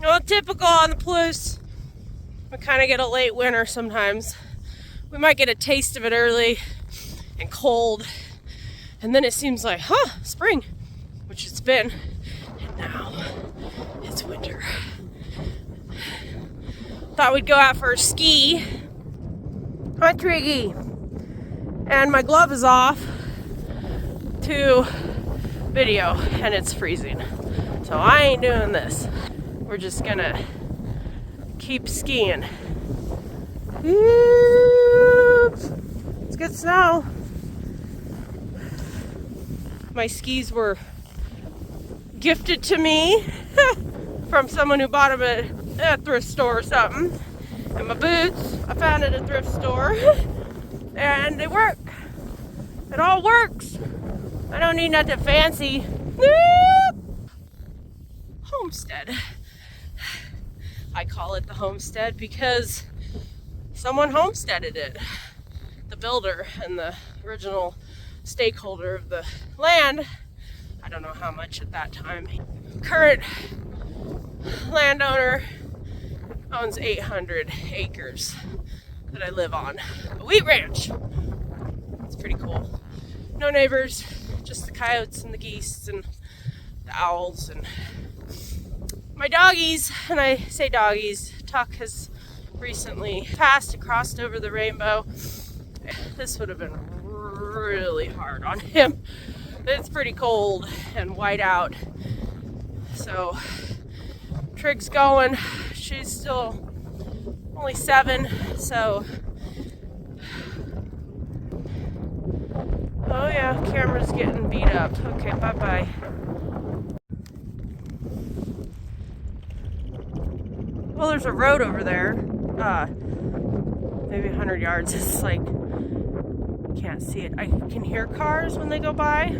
Well, typical on the Palouse. We kind of get a late winter sometimes. We might get a taste of it early and cold, and then it seems like, spring, which it's been, and now it's winter. Thought we'd go out for a ski. Hi, Triggy. And my glove is off to video, and it's freezing. So I ain't doing this. We're just gonna keep skiing. Oops. It's good snow. My skis were gifted to me from someone who bought them at a thrift store or something. And my boots, I found at a thrift store. And they work. It all works. I don't need nothing fancy. Homestead. I call it the Homestead because someone homesteaded it. The builder and the original stakeholder of the land. I don't know how much at that time. Current landowner owns 800 acres that I live on. A wheat ranch. It's pretty cool. No neighbors, just the coyotes and the geese and the owls and my doggies. And I say doggies. Tuck has recently passed and crossed over the rainbow. This would have been really hard on him. It's pretty cold and white out. So Trig's going. She's still only 7, so oh yeah, camera's getting beat up. Okay, bye-bye. Well, there's a road over there. Maybe 100 yards. It's like, can't see it. I can hear cars when they go by,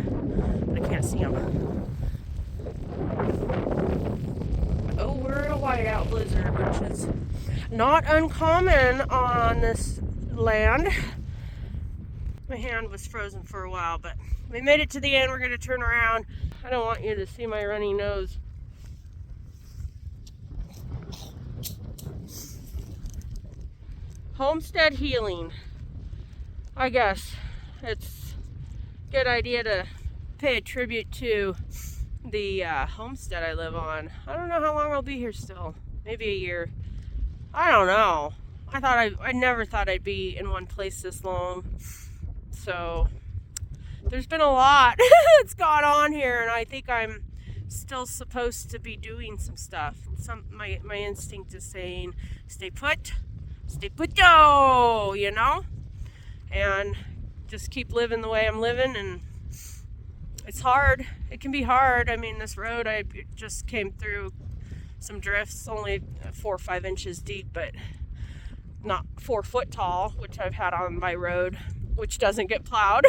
but I can't see them. Oh, we're in a whiteout blizzard, which is not uncommon on this land. My hand was frozen for a while, but we made it to the end. We're going to turn around. I don't want you to see my runny nose. Homestead healing. I guess it's a good idea to pay a tribute to the homestead I live on. I don't know how long I'll be here still. Maybe a year. I don't know. I never thought I'd be in one place this long. So there's been a lot that's gone on here, and I think I'm still supposed to be doing some stuff. My instinct is saying, stay put, you know, and just keep living the way I'm living. And it's hard. It can be hard. I mean, this road I just came through some drifts, only 4 or 5 inches deep, but not 4 foot tall, which I've had on my road, which doesn't get plowed.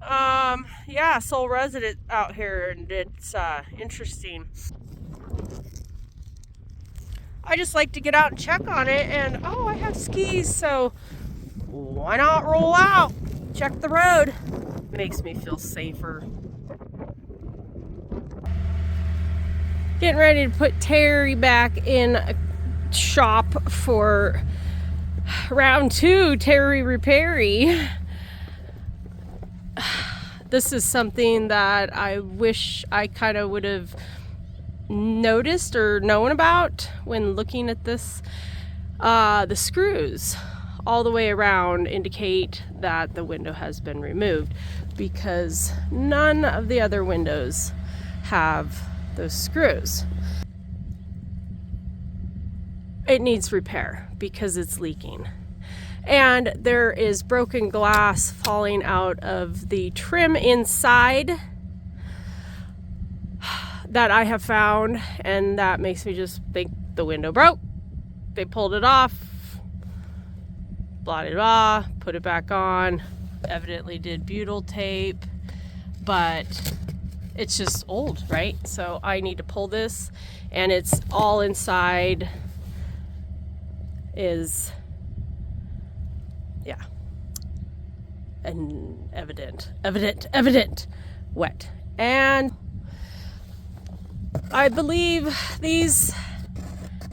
Yeah, sole resident out here, and it's interesting. I just like to get out and check on it, and I have skis, so why not roll out, check the road? Makes me feel safer. Getting ready to put Terry back in a shop for round 2, Terry Repairy. This is something that I wish I kind of would have noticed or known about when looking at this. The screws all the way around indicate that the window has been removed, because none of the other windows have those screws. It needs repair because it's leaking. And there is broken glass falling out of the trim inside that I have found, and that makes me just think the window broke. They pulled it off, blah, blah, blah, put it back on, evidently did butyl tape, but it's just old, right? So I need to pull this, and it's all inside is, yeah, and evident, wet. And I believe these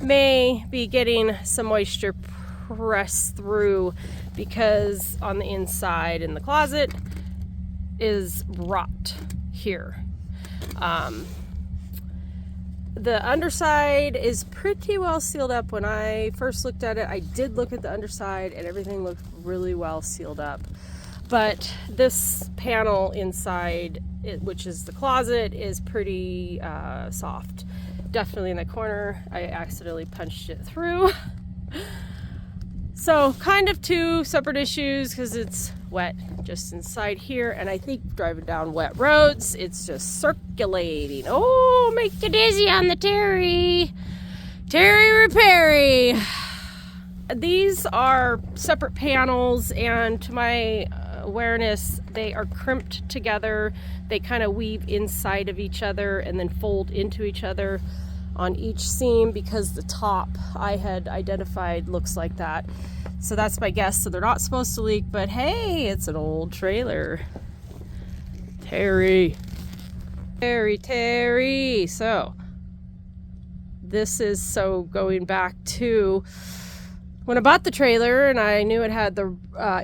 may be getting some moisture pressed through because on the inside in the closet is rot here. The underside is pretty well sealed up. When I first looked at it, I did look at the underside and everything looked really well sealed up. But this panel inside, which is the closet, is pretty soft. Definitely in the corner, I accidentally punched it through. So kind of two separate issues because it's wet just inside here, and I think driving down wet roads, it's just circulating. Oh, make you dizzy on the Terry Repairy. These are separate panels, and to my awareness, they are crimped together. They kind of weave inside of each other and then fold into each other on each seam because the top I had identified looks like that. So that's my guess. So they're not supposed to leak, but hey, it's an old trailer. Terry. So this is so going back to when I bought the trailer and I knew it had the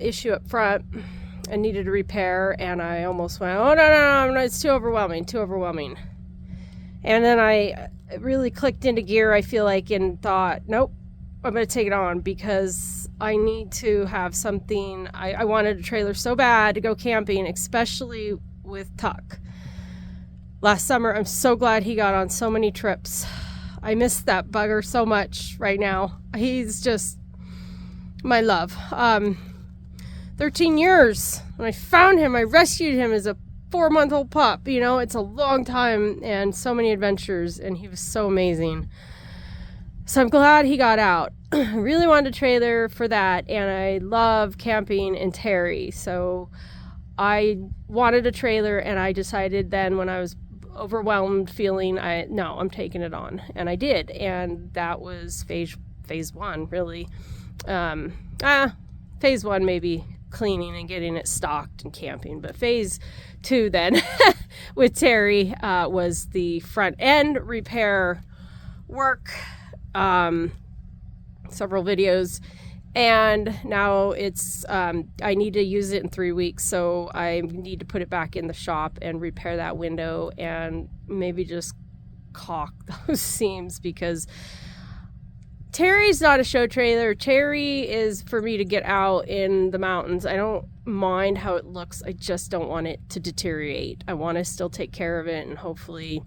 issue up front and needed a repair, and I almost went, oh no, it's too overwhelming. And then I really clicked into gear, I feel like, and thought, nope, I'm going to take it on because I need to have something. I wanted a trailer so bad to go camping, especially with Tuck. Last summer, I'm so glad he got on so many trips. I miss that bugger so much right now. He's just my love. 13 years. When I found him, I rescued him as a 4-month-old pup. You know, it's a long time and so many adventures, and he was so amazing. So I'm glad he got out. I really wanted a trailer for that, and I love camping in Terry. So I wanted a trailer, and I decided then when I was overwhelmed feeling, I'm taking it on. And I did, and that was phase one, really. Phase one maybe cleaning and getting it stocked and camping, but phase two then with Terry was the front end repair work, several videos, and now it's I need to use it in 3 weeks, so I need to put it back in the shop and repair that window and maybe just caulk those seams, because Terry's not a show trailer. Terry is for me to get out in the mountains. I don't mind how it looks. I just don't want it to deteriorate. I want to still take care of it and hopefully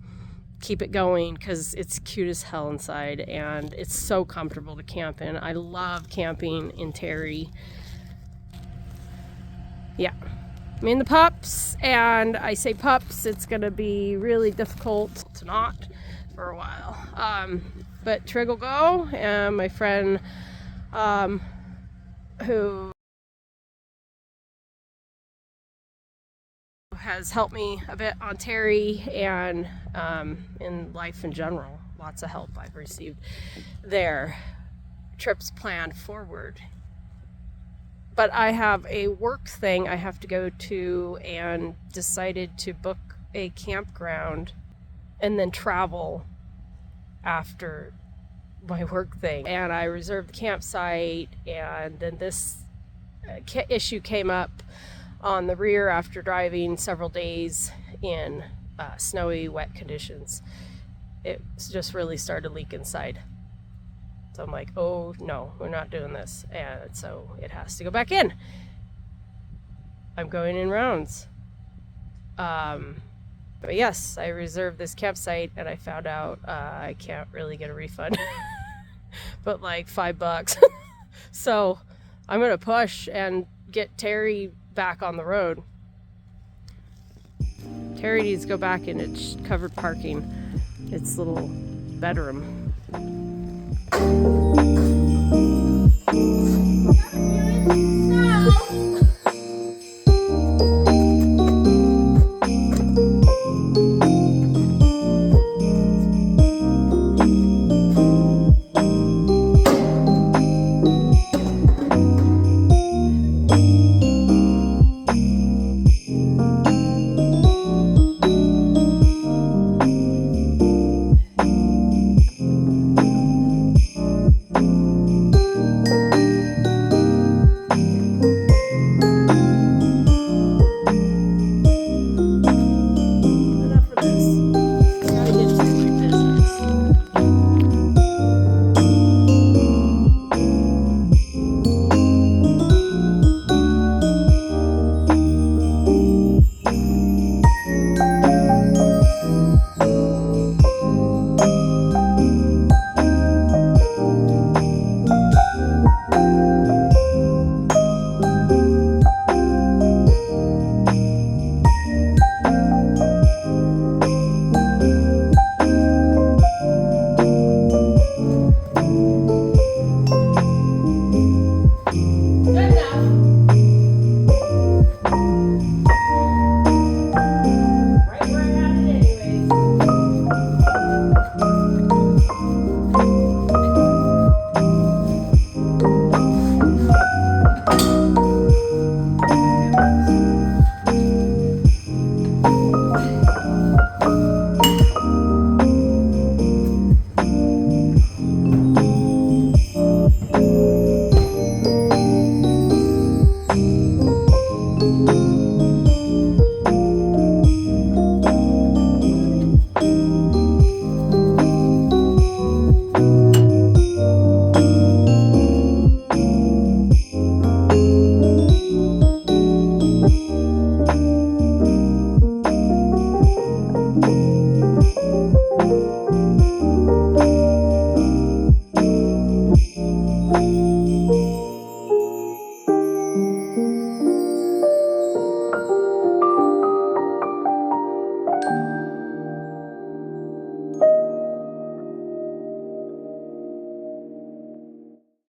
keep it going because it's cute as hell inside and it's so comfortable to camp in. I love camping in Terry. Yeah. I mean, the pups, and I say pups, it's going to be really difficult to not for a while. But Trig will go, and my friend who has helped me a bit on Terry and in life in general, lots of help I've received there. Trips planned forward. But I have a work thing I have to go to and decided to book a campground and then travel after my work thing. And I reserved the campsite, and then this issue came up on the rear after driving several days in snowy, wet conditions. It just really started to leak inside. So I'm like, oh no, we're not doing this. And so it has to go back in. I'm going in rounds. But yes, I reserved this campsite and I found out I can't really get a refund. But like $5. So I'm going to push and get Terry back on the road. Terry needs to go back in its covered parking. Its little bedroom.